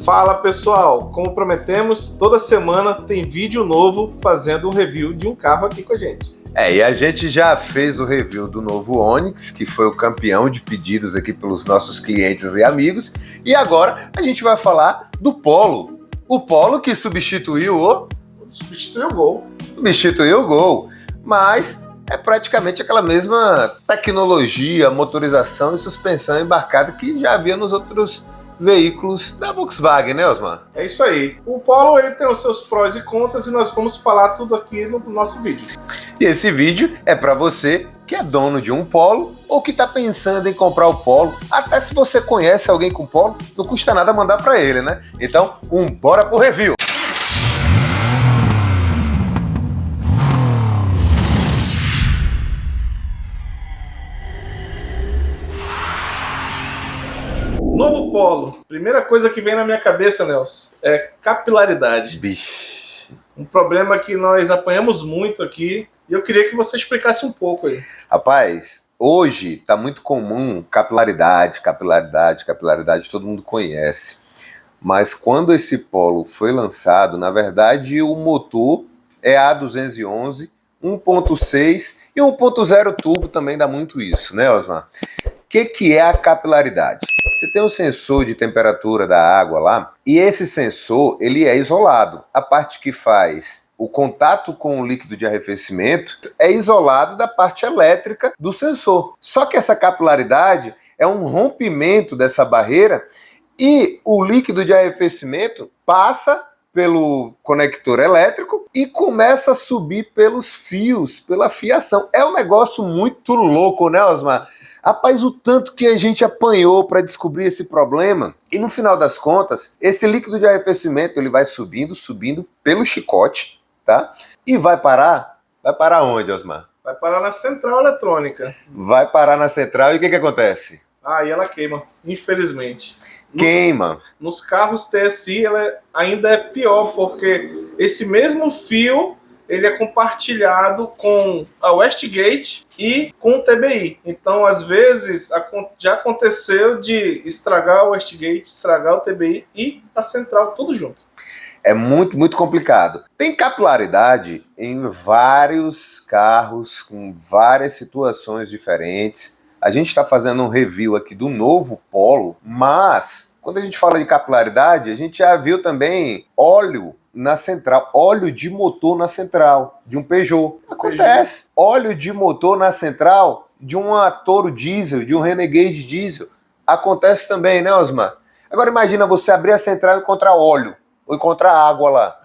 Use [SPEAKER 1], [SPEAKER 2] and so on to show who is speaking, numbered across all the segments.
[SPEAKER 1] Fala pessoal, como prometemos, toda semana tem vídeo novo fazendo um review de um carro aqui com a gente.
[SPEAKER 2] E a gente já fez o review do novo Onix, que foi o campeão de pedidos aqui pelos nossos clientes e amigos, e agora a gente vai falar do Polo. O Polo que substituiu o
[SPEAKER 1] Gol.
[SPEAKER 2] Substituiu o Gol, mas é praticamente aquela mesma tecnologia, motorização e suspensão embarcada que já havia nos outros veículos da Volkswagen, né, Osmar?
[SPEAKER 1] É isso aí. O Polo ele tem os seus prós e contras e nós vamos falar tudo aqui no nosso vídeo.
[SPEAKER 2] E esse vídeo é para você que é dono de um Polo ou que está pensando em comprar o Polo. Até se você conhece alguém com Polo, não custa nada mandar para ele, né? Então, bora pro review!
[SPEAKER 1] Novo Polo. Primeira coisa que vem na minha cabeça, Nelson, é capilaridade.
[SPEAKER 2] Vixe.
[SPEAKER 1] Um problema que nós apanhamos muito aqui e eu queria que você explicasse um pouco aí.
[SPEAKER 2] Rapaz, hoje tá muito comum capilaridade, todo mundo conhece. Mas quando esse Polo foi lançado, na verdade o motor é A211, 1.6 e 1.0 turbo também dá muito isso, né, Osmar? O que é a capilaridade? Você tem um sensor de temperatura da água lá e esse sensor ele é isolado. A parte que faz o contato com o líquido de arrefecimento é isolado da parte elétrica do sensor. Só que essa capilaridade é um rompimento dessa barreira e o líquido de arrefecimento passa pelo conector elétrico e começa a subir pelos fios, pela fiação. É um negócio muito louco, né, Osmar? Rapaz, o tanto que a gente apanhou para descobrir esse problema. E no final das contas, esse líquido de arrefecimento ele vai subindo pelo chicote, tá? E vai parar onde, Osmar?
[SPEAKER 1] Vai parar na central eletrônica.
[SPEAKER 2] Vai parar na central e o que acontece?
[SPEAKER 1] E ela queima, infelizmente.
[SPEAKER 2] Queima.
[SPEAKER 1] Nos carros TSI ela ainda é pior, porque esse mesmo fio ele é compartilhado com a Westgate e com o TBI. Então, às vezes, já aconteceu de estragar o Westgate, estragar o TBI e a central, tudo junto.
[SPEAKER 2] É muito, muito complicado. Tem capilaridade em vários carros, com várias situações diferentes. A gente está fazendo um review aqui do novo Polo, mas quando a gente fala de capilaridade, a gente já viu também óleo na central, óleo de motor na central de um Peugeot. Acontece. Óleo de motor na central de uma Toro diesel, de um Renegade diesel. Acontece também, né, Osmar? Agora imagina você abrir a central e encontrar óleo, ou encontrar água lá.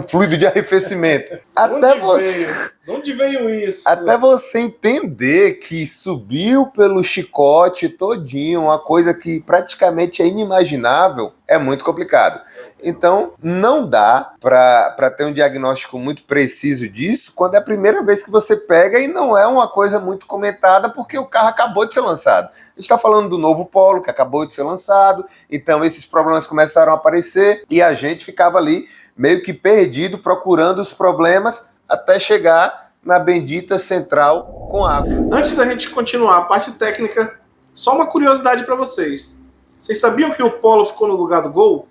[SPEAKER 2] Fluido de arrefecimento.
[SPEAKER 1] De onde veio isso?
[SPEAKER 2] Até você entender que subiu pelo chicote todinho, uma coisa que praticamente é inimaginável, é muito complicado. Então, não dá para ter um diagnóstico muito preciso disso quando é a primeira vez que você pega e não é uma coisa muito comentada porque o carro acabou de ser lançado. A gente está falando do novo Polo, que acabou de ser lançado, então esses problemas começaram a aparecer e a gente ficava ali meio que perdido procurando os problemas até chegar na bendita central com água.
[SPEAKER 1] Antes da gente continuar a parte técnica, só uma curiosidade para vocês. Vocês sabiam que o Polo ficou no lugar do Gol?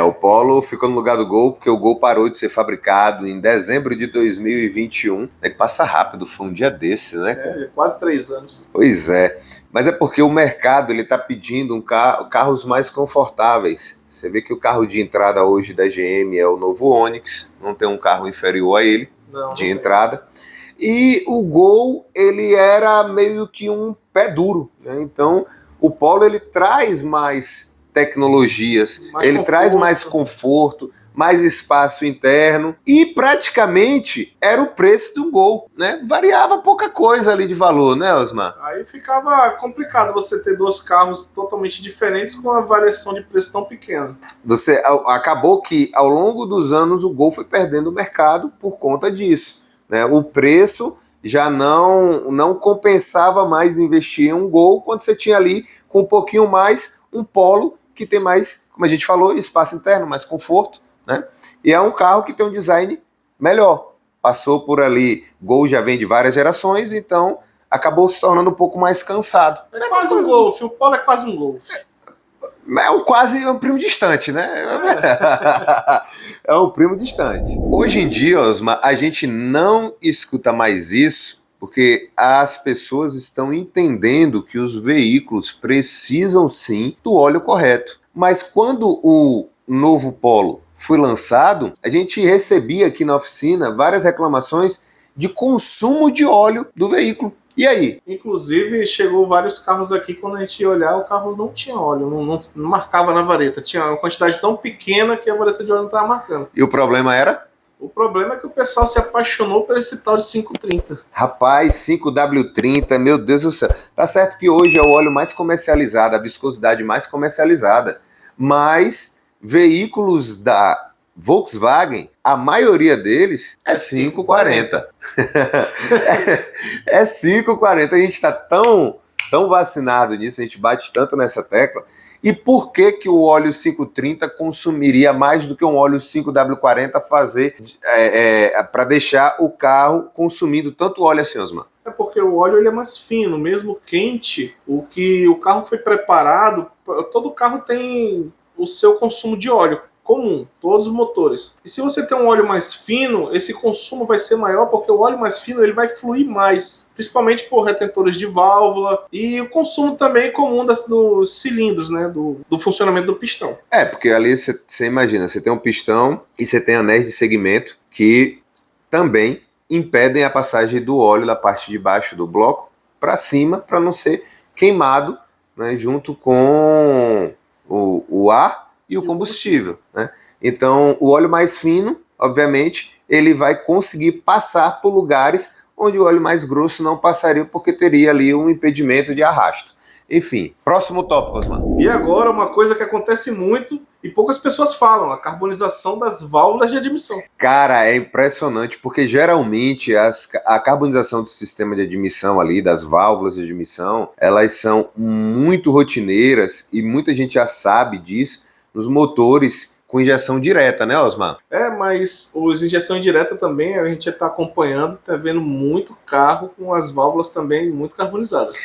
[SPEAKER 2] O Polo ficou no lugar do Gol porque o Gol parou de ser fabricado em dezembro de 2021. Passa rápido, foi um dia desse, né?
[SPEAKER 1] Quase 3 anos.
[SPEAKER 2] Pois é, mas é porque o mercado está pedindo carros mais confortáveis. Você vê que o carro de entrada hoje da GM é o novo Onix, não tem um carro inferior a ele de entrada. E o Gol, ele era meio que um pé duro, né? Então, o Polo ele traz mais tecnologias, traz mais conforto, mais espaço interno e praticamente era o preço do Gol, né? Variava pouca coisa ali de valor, né, Osmar?
[SPEAKER 1] Aí ficava complicado você ter 2 carros totalmente diferentes com uma variação de preço tão pequena.
[SPEAKER 2] Acabou que ao longo dos anos o Gol foi perdendo o mercado por conta disso, né? O preço já não compensava mais investir em um Gol quando você tinha ali com um pouquinho mais um Polo que tem mais, como a gente falou, espaço interno, mais conforto, né? E é um carro que tem um design melhor. Passou por ali, Gol já vem de várias gerações, então acabou se tornando um pouco mais cansado.
[SPEAKER 1] É quase um Golf, o Polo é quase um Golf.
[SPEAKER 2] É quase um primo distante, né? É um primo distante. Hoje em dia, Osmar, a gente não escuta mais isso porque as pessoas estão entendendo que os veículos precisam sim do óleo correto. Mas quando o novo Polo foi lançado, a gente recebia aqui na oficina várias reclamações de consumo de óleo do veículo. E aí?
[SPEAKER 1] Inclusive, chegou vários carros aqui, quando a gente ia olhar, o carro não tinha óleo, não marcava na vareta. Tinha uma quantidade tão pequena que a vareta de óleo não estava marcando.
[SPEAKER 2] E o problema era?
[SPEAKER 1] O problema é que o pessoal se apaixonou por esse tal de 530.
[SPEAKER 2] Rapaz, 5W30, meu Deus do céu. Tá certo que hoje é o óleo mais comercializado, a viscosidade mais comercializada. Mas veículos da Volkswagen, a maioria deles é 540. É 540. A gente está tão vacinado nisso, a gente bate tanto nessa tecla. E por que que o óleo 530 consumiria mais do que um óleo 5W40 para deixar o carro consumindo tanto óleo assim, Osmar?
[SPEAKER 1] É porque o óleo ele é mais fino, mesmo quente, o carro foi preparado, todo carro tem o seu consumo de óleo comum, todos os motores. E se você tem um óleo mais fino, esse consumo vai ser maior porque o óleo mais fino ele vai fluir mais, principalmente por retentores de válvula e o consumo também comum dos cilindros, né, do funcionamento do pistão.
[SPEAKER 2] É, porque ali você imagina, você tem um pistão e você tem anéis de segmento que também impedem a passagem do óleo da parte de baixo do bloco para cima, para não ser queimado, né, junto com o ar e o combustível, né? Então, o óleo mais fino, obviamente, ele vai conseguir passar por lugares onde o óleo mais grosso não passaria, porque teria ali um impedimento de arrasto. Enfim, próximo tópico, Osmar.
[SPEAKER 1] E agora, uma coisa que acontece muito e poucas pessoas falam, a carbonização das válvulas de admissão.
[SPEAKER 2] Cara, é impressionante, porque geralmente a carbonização do sistema de admissão ali, das válvulas de admissão, elas são muito rotineiras e muita gente já sabe disso nos motores com injeção direta, né, Osmar?
[SPEAKER 1] Mas os injeção indireta também, a gente já está acompanhando, está vendo muito carro com as válvulas também muito carbonizadas.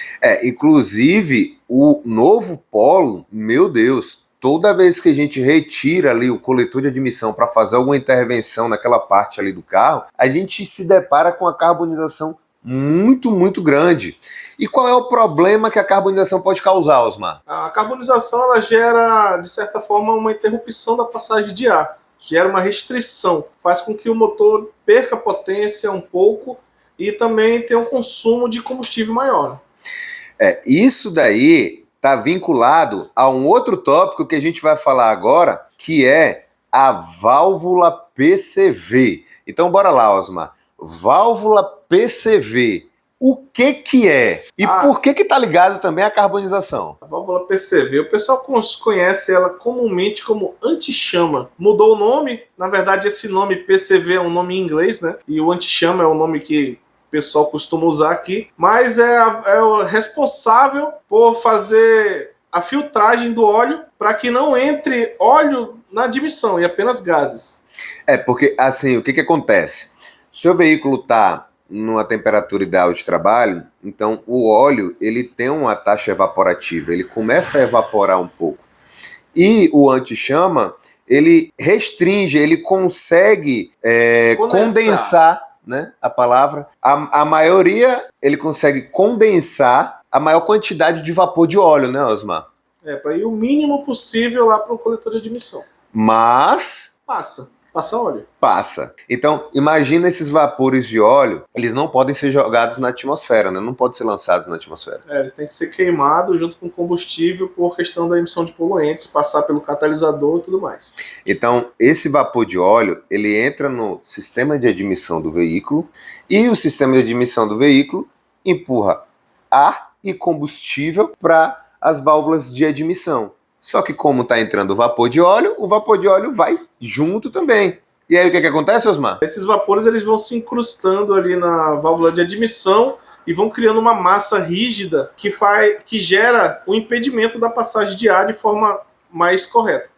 [SPEAKER 2] Inclusive, o novo Polo, meu Deus, toda vez que a gente retira ali o coletor de admissão para fazer alguma intervenção naquela parte ali do carro, a gente se depara com a carbonização muito grande. E qual é o problema que a carbonização pode causar, Osmar?
[SPEAKER 1] A carbonização ela gera, de certa forma, uma interrupção da passagem de ar, gera uma restrição, faz com que o motor perca potência um pouco e também tenha um consumo de combustível maior.
[SPEAKER 2] Isso daí está vinculado a um outro tópico que a gente vai falar agora, que é a válvula PCV. Então bora lá, Osmar. Válvula PCV. O que é? E por que está ligado também à carbonização?
[SPEAKER 1] A válvula PCV, o pessoal conhece ela comumente como anti-chama. Mudou o nome, na verdade esse nome PCV é um nome em inglês, né? E o anti-chama é o nome que o pessoal costuma usar aqui. Mas é o responsável por fazer a filtragem do óleo para que não entre óleo na admissão e apenas gases.
[SPEAKER 2] Porque assim, o que acontece? Seu veículo está numa temperatura ideal de trabalho, então o óleo ele tem uma taxa evaporativa, ele começa a evaporar um pouco. E o anti-chama, ele restringe, ele consegue condensar, né, a palavra. A maioria, ele consegue condensar a maior quantidade de vapor de óleo, né, Osmar?
[SPEAKER 1] Para ir o mínimo possível lá para o coletor de admissão.
[SPEAKER 2] Mas
[SPEAKER 1] Passa óleo.
[SPEAKER 2] Passa. Então, imagina esses vapores de óleo, eles não podem ser jogados na atmosfera, né? Não podem ser lançados na atmosfera.
[SPEAKER 1] Eles têm que ser queimados junto com combustível por questão da emissão de poluentes, passar pelo catalisador e tudo mais.
[SPEAKER 2] Então, esse vapor de óleo, ele entra no sistema de admissão do veículo e o sistema de admissão do veículo empurra ar e combustível para as válvulas de admissão. Só que como está entrando o vapor de óleo vai junto também. E aí o que acontece, Osmar?
[SPEAKER 1] Esses vapores eles vão se incrustando ali na válvula de admissão e vão criando uma massa rígida que gera o impedimento da passagem de ar de forma mais correta.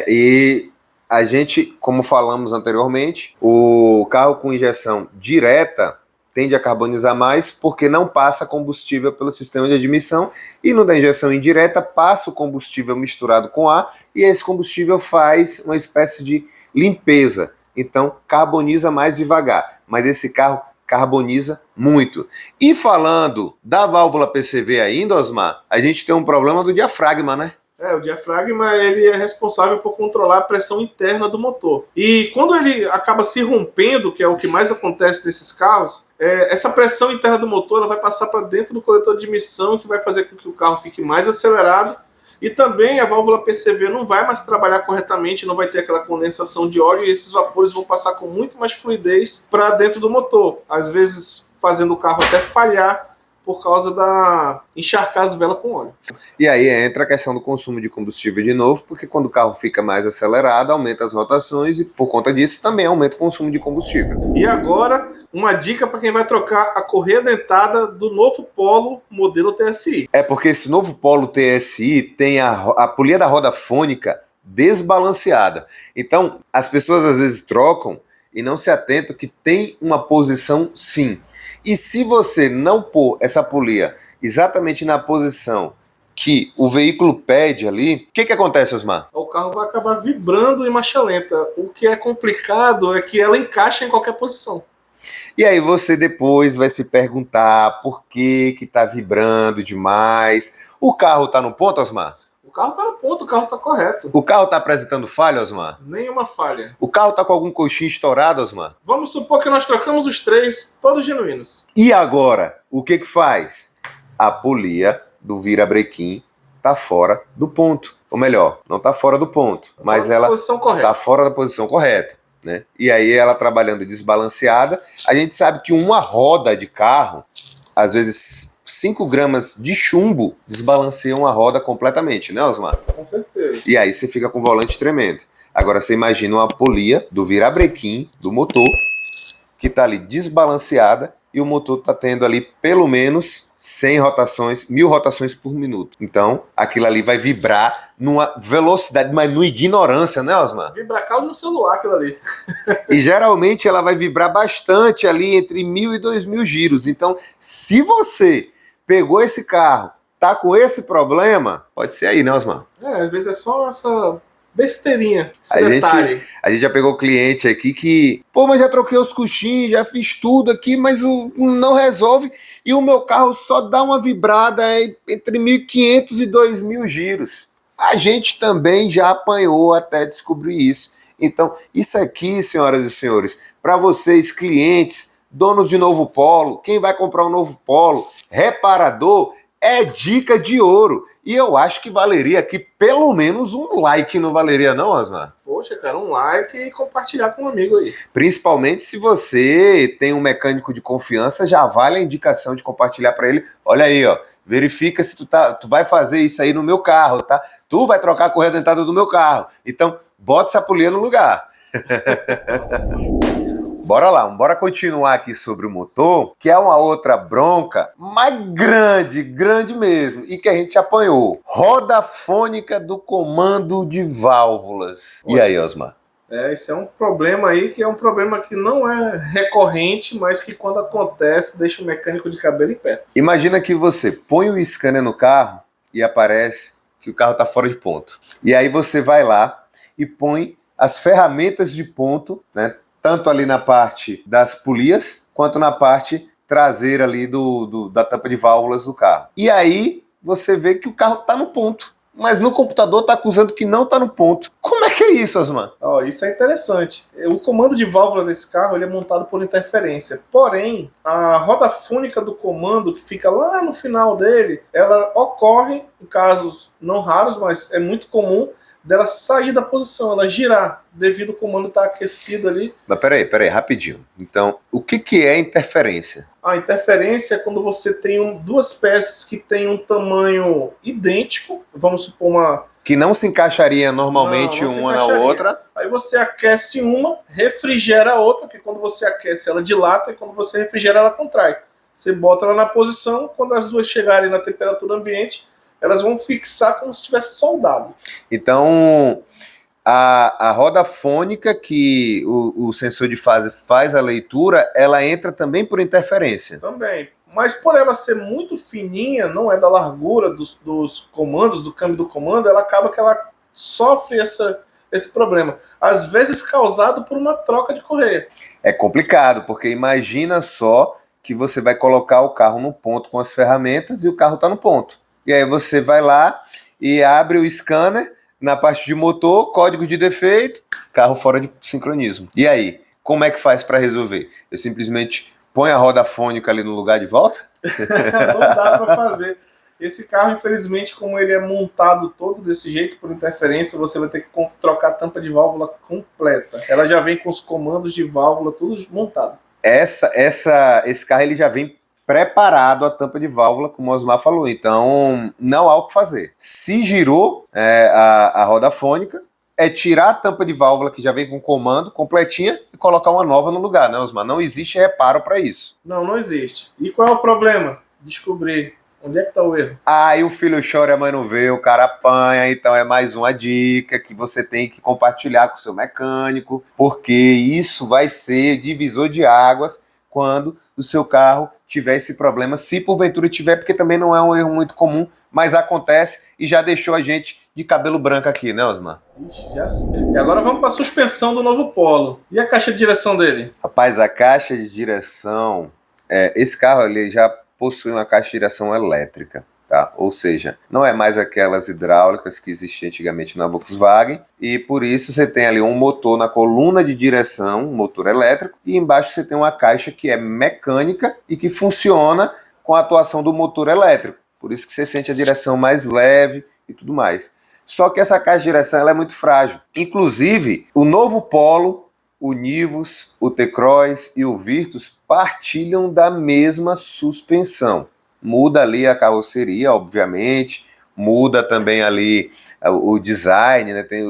[SPEAKER 2] E a gente, como falamos anteriormente, o carro com injeção direta, tende a carbonizar mais porque não passa combustível pelo sistema de admissão e no da injeção indireta passa o combustível misturado com ar e esse combustível faz uma espécie de limpeza. Então carboniza mais devagar, mas esse carro carboniza muito. E falando da válvula PCV ainda, Osmar, a gente tem um problema do diafragma, né?
[SPEAKER 1] O diafragma ele é responsável por controlar a pressão interna do motor. E quando ele acaba se rompendo, que é o que mais acontece nesses carros, essa pressão interna do motor ela vai passar para dentro do coletor de admissão, que vai fazer com que o carro fique mais acelerado. E também a válvula PCV não vai mais trabalhar corretamente, não vai ter aquela condensação de óleo e esses vapores vão passar com muito mais fluidez para dentro do motor. Às vezes fazendo o carro até falhar por causa da encharcar as velas com óleo.
[SPEAKER 2] E aí entra a questão do consumo de combustível de novo, porque quando o carro fica mais acelerado, aumenta as rotações e por conta disso também aumenta o consumo de combustível.
[SPEAKER 1] E agora, uma dica para quem vai trocar a correia dentada do novo Polo modelo TSI.
[SPEAKER 2] É porque esse novo Polo TSI tem a polia da roda fônica desbalanceada. Então, as pessoas às vezes trocam e não se atentam que tem uma posição sim. E se você não pôr essa polia exatamente na posição que o veículo pede ali, o que acontece, Osmar?
[SPEAKER 1] O carro vai acabar vibrando em marcha lenta. O que é complicado é que ela encaixa em qualquer posição.
[SPEAKER 2] E aí você depois vai se perguntar por que está vibrando demais. O carro está no ponto, Osmar?
[SPEAKER 1] O carro está no ponto, o carro está correto.
[SPEAKER 2] O carro está apresentando falha, Osmar?
[SPEAKER 1] Nenhuma falha.
[SPEAKER 2] O carro está com algum coxinho estourado, Osmar?
[SPEAKER 1] Vamos supor que nós trocamos os três, todos genuínos.
[SPEAKER 2] E agora, o que faz? A polia do virabrequim está fora do ponto. Ou melhor, não está fora do ponto, mas ela está fora da posição correta. Né? E aí ela trabalhando desbalanceada, a gente sabe que uma roda de carro, às vezes 5 gramas de chumbo desbalanceiam a roda completamente, né, Osmar?
[SPEAKER 1] Com certeza.
[SPEAKER 2] E aí você fica com o volante tremendo. Agora você imagina uma polia do virabrequim do motor que está ali desbalanceada e o motor está tendo ali pelo menos 100 rotações, 1000 rotações por minuto. Então, aquilo ali vai vibrar numa velocidade, mas numa ignorância, né, Osmar?
[SPEAKER 1] Vibrar caldo no celular, aquilo ali.
[SPEAKER 2] E geralmente ela vai vibrar bastante ali entre 1000 e 2000 giros. Então, se você pegou esse carro, tá com esse problema, pode ser aí, né, Osmar?
[SPEAKER 1] Às vezes é só essa besteirinha, esse detalhe.
[SPEAKER 2] A gente já pegou cliente aqui que, mas já troquei os coxins, já fiz tudo aqui, mas não resolve e o meu carro só dá uma vibrada entre 1500 e 2000 giros. A gente também já apanhou até descobrir isso. Então, isso aqui, senhoras e senhores, para vocês, clientes, donos de novo Polo, quem vai comprar um novo Polo, reparador, é dica de ouro. E eu acho que valeria aqui pelo menos um like, não valeria não, Osmar?
[SPEAKER 1] Poxa, cara, um like e compartilhar com um amigo aí.
[SPEAKER 2] Principalmente se você tem um mecânico de confiança, já vale a indicação de compartilhar para ele. Olha aí, ó, verifica se tu vai fazer isso aí no meu carro, tá? Tu vai trocar a correia dentada do meu carro. Então, bota essa polia no lugar. Bora lá, bora continuar aqui sobre o motor, que é uma outra bronca, mas grande mesmo, e que a gente apanhou. Roda fônica do comando de válvulas. E aí, Osmar?
[SPEAKER 1] Esse é um problema aí, que é um problema que não é recorrente, mas que quando acontece, deixa o mecânico de cabelo em pé.
[SPEAKER 2] Imagina que você põe o scanner no carro e aparece que o carro está fora de ponto. E aí você vai lá e põe as ferramentas de ponto, né? Tanto ali na parte das polias, quanto na parte traseira ali da tampa de válvulas do carro. E aí você vê que o carro está no ponto, mas no computador está acusando que não está no ponto. Como é que é isso, Osmar?
[SPEAKER 1] Isso é interessante. O comando de válvula desse carro ele é montado por interferência. Porém, a roda fônica do comando, que fica lá no final dele, ela ocorre em casos não raros, mas é muito comum, dela sair da posição, ela girar, devido ao comando estar aquecido ali.
[SPEAKER 2] Mas peraí, rapidinho. Então, o que é interferência?
[SPEAKER 1] A interferência é quando você tem duas peças que têm um tamanho idêntico, vamos supor uma...
[SPEAKER 2] Que não se encaixaria normalmente uma na outra.
[SPEAKER 1] Aí você aquece uma, refrigera a outra, porque quando você aquece ela dilata e quando você refrigera ela contrai. Você bota ela na posição, quando as duas chegarem na temperatura ambiente, elas vão fixar como se tivesse soldado.
[SPEAKER 2] Então, A roda fônica, que o sensor de fase faz a leitura, ela entra também por interferência.
[SPEAKER 1] Também. Mas por ela ser muito fininha, não é da largura dos comandos, do câmbio do comando, ela acaba que ela sofre esse problema. Às vezes causado por uma troca de correia.
[SPEAKER 2] É complicado, porque imagina só que você vai colocar o carro no ponto com as ferramentas e o carro está no ponto. E aí você vai lá e abre o scanner, na parte de motor, código de defeito, carro fora de sincronismo. E aí, como é que faz para resolver? Eu simplesmente ponho a roda fônica ali no lugar de volta?
[SPEAKER 1] Não dá para fazer. Esse carro, infelizmente, como ele é montado todo desse jeito, por interferência, você vai ter que trocar a tampa de válvula completa. Ela já vem com os comandos de válvula, tudo montado.
[SPEAKER 2] Esse carro ele já vem preparado a tampa de válvula, como o Osmar falou. Então, não há o que fazer. Se girou a roda fônica, é tirar a tampa de válvula, que já vem com comando completinha, e colocar uma nova no lugar, né, Osmar? Não existe reparo para isso.
[SPEAKER 1] Não existe. E qual é o problema? Descobrir. Onde é que está o erro?
[SPEAKER 2] Aí o filho chora e a mãe não vê, o cara apanha, então é mais uma dica que você tem que compartilhar com o seu mecânico, porque isso vai ser divisor de águas quando o seu carro tiver esse problema, se porventura tiver, porque também não é um erro muito comum, mas acontece e já deixou a gente de cabelo branco aqui, né, Osmar?
[SPEAKER 1] Ixi, já sei. E agora vamos para a suspensão do novo Polo. E a caixa de direção dele?
[SPEAKER 2] Rapaz, a caixa de direção, esse carro ele já possui uma caixa de direção elétrica, tá? Ou seja, não é mais aquelas hidráulicas que existiam antigamente na Volkswagen, e por isso você tem ali um motor na coluna de direção, um motor elétrico, e embaixo você tem uma caixa que é mecânica e que funciona com a atuação do motor elétrico. Por isso que você sente a direção mais leve e tudo mais. Só que essa caixa de direção ela é muito frágil. Inclusive, o novo Polo, o Nivus, o T-Cross e o Virtus partilham da mesma suspensão. Muda ali a carroceria, obviamente, muda também ali o design, né? Tem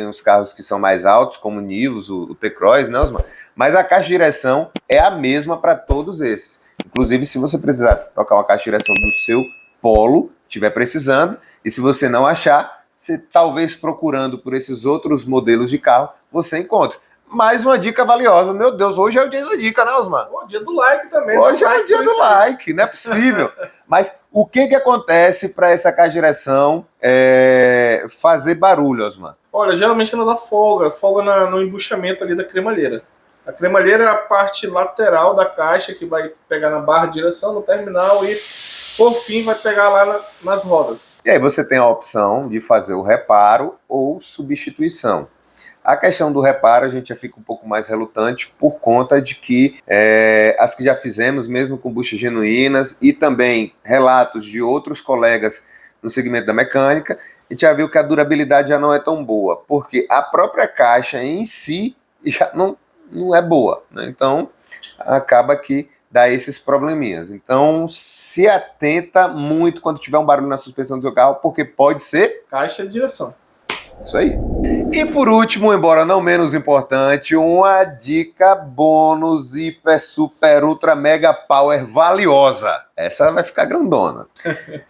[SPEAKER 2] os carros que são mais altos, como o Nivus, o T-Cross, né, Osmar? Mas a caixa de direção é a mesma para todos esses. Inclusive, se você precisar trocar uma caixa de direção do seu Polo, estiver precisando, e se você não achar, você talvez procurando por esses outros modelos de carro, você encontra. Mais uma dica valiosa. Meu Deus, hoje é o dia da dica, né, Osmar?
[SPEAKER 1] O dia do like também.
[SPEAKER 2] Hoje é o dia do like, não é possível. Mas o que acontece para essa caixa de direção fazer barulho, Osmar?
[SPEAKER 1] Olha, geralmente ela dá folga no embuchamento ali da cremalheira. A cremalheira é a parte lateral da caixa que vai pegar na barra de direção, no terminal e, por fim, vai pegar lá nas rodas.
[SPEAKER 2] E aí você tem a opção de fazer o reparo ou substituição. A questão do reparo a gente já fica um pouco mais relutante por conta de que as que já fizemos, mesmo com buchas genuínas e também relatos de outros colegas no segmento da mecânica, a gente já viu que a durabilidade já não é tão boa, porque a própria caixa em si já não é boa, né? Então acaba que dá esses probleminhas. Então se atenta muito quando tiver um barulho na suspensão do seu carro, porque pode ser
[SPEAKER 1] caixa de direção.
[SPEAKER 2] Isso aí. E por último, embora não menos importante, uma dica bônus hiper, super, ultra, mega power valiosa. Essa vai ficar grandona.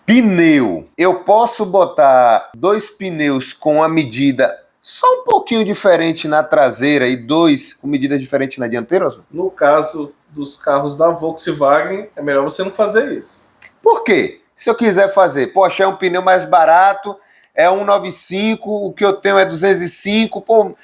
[SPEAKER 2] Pneu. Eu posso botar 2 pneus com a medida só um pouquinho diferente na traseira e 2 com medidas diferentes na dianteira?
[SPEAKER 1] No caso dos carros da Volkswagen, é melhor você não fazer isso.
[SPEAKER 2] Por quê? Se eu quiser fazer, poxa, é um pneu mais barato, é 195, o que eu tenho é 205, pô,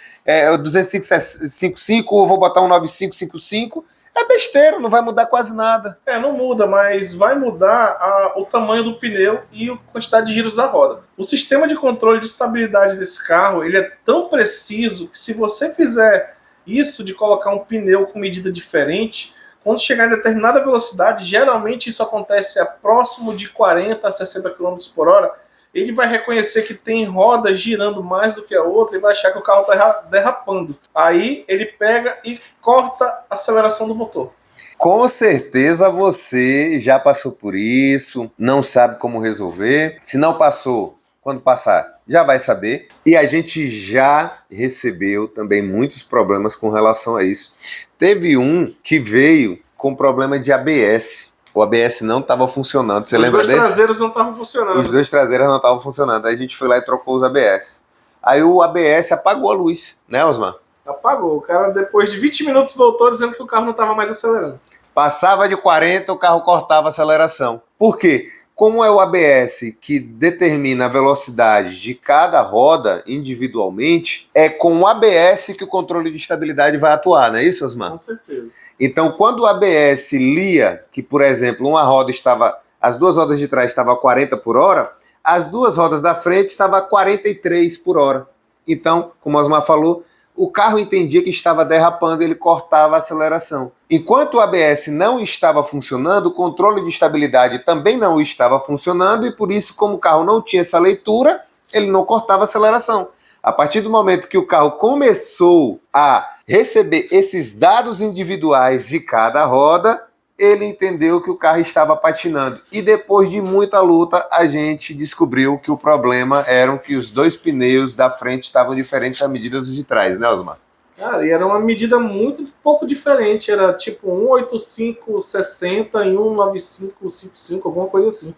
[SPEAKER 2] 205, eu vou botar 19555, é besteira, não vai mudar quase nada.
[SPEAKER 1] Não muda, mas vai mudar o tamanho do pneu e a quantidade de giros da roda. O sistema de controle de estabilidade desse carro, ele é tão preciso que se você fizer isso de colocar um pneu com medida diferente, quando chegar em determinada velocidade, geralmente isso acontece a próximo de 40 a 60 km por hora, ele vai reconhecer que tem roda girando mais do que a outra e vai achar que o carro está derrapando. Aí ele pega e corta a aceleração do motor.
[SPEAKER 2] Com certeza você já passou por isso, não sabe como resolver. Se não passou, quando passar, já vai saber. E a gente já recebeu também muitos problemas com relação a isso. Teve um que veio com problema de ABS. O ABS não estava funcionando. Você lembra desse?
[SPEAKER 1] Os dois traseiros não estavam funcionando.
[SPEAKER 2] Os dois traseiros não estavam funcionando. Aí a gente foi lá e trocou os ABS. aí o ABS apagou a luz, né, Osmar?
[SPEAKER 1] Apagou. O cara, depois de 20 minutos, voltou dizendo que o carro não estava mais acelerando.
[SPEAKER 2] Passava de 40, o carro cortava a aceleração. Por quê? Como é o ABS que determina a velocidade de cada roda individualmente, é com o ABS que o controle de estabilidade vai atuar, não é isso, Osmar?
[SPEAKER 1] Com certeza.
[SPEAKER 2] Então, quando o ABS lia que, por exemplo, as duas rodas de trás estavam a 40 por hora, as duas rodas da frente estavam a 43 por hora. Então, como o Osmar falou, o carro entendia que estava derrapando, ele cortava a aceleração. Enquanto o ABS não estava funcionando, o controle de estabilidade também não estava funcionando e por isso, como o carro não tinha essa leitura, ele não cortava a aceleração. A partir do momento que o carro começou a receber esses dados individuais de cada roda, ele entendeu que o carro estava patinando. E depois de muita luta, a gente descobriu que o problema era que os dois pneus da frente estavam diferentes da medida dos de trás, né, Osmar?
[SPEAKER 1] Cara, e era uma medida muito pouco diferente. Era tipo 185/60 e 195/55, alguma coisa assim.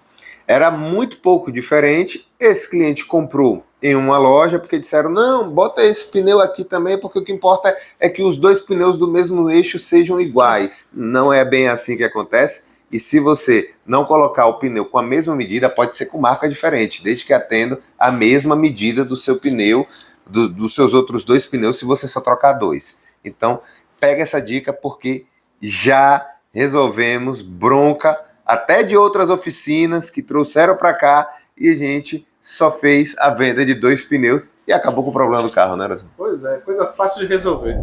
[SPEAKER 2] Era muito pouco diferente. Esse cliente comprou em uma loja porque disseram, não, bota esse pneu aqui também porque o que importa é que os dois pneus do mesmo eixo sejam iguais. Não é bem assim que acontece. E se você não colocar o pneu com a mesma medida, pode ser com marca diferente, desde que atenda a mesma medida do seu pneu, dos seus outros dois pneus, se você só trocar dois. Então, pega essa dica porque já resolvemos bronca até de outras oficinas que trouxeram para cá e a gente só fez a venda de dois pneus e acabou com o problema do carro, né, Erasmo?
[SPEAKER 1] Pois é, coisa fácil de resolver.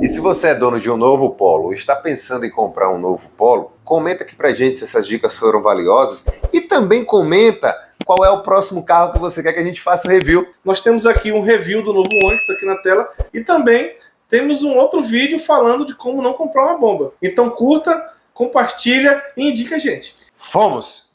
[SPEAKER 2] E se você é dono de um novo Polo ou está pensando em comprar um novo Polo, comenta aqui pra gente se essas dicas foram valiosas e também comenta qual é o próximo carro que você quer que a gente faça o review.
[SPEAKER 1] Nós temos aqui um review do novo Onix aqui na tela e também temos um outro vídeo falando de como não comprar uma bomba. Então curta, compartilha e indica a gente.
[SPEAKER 2] Fomos!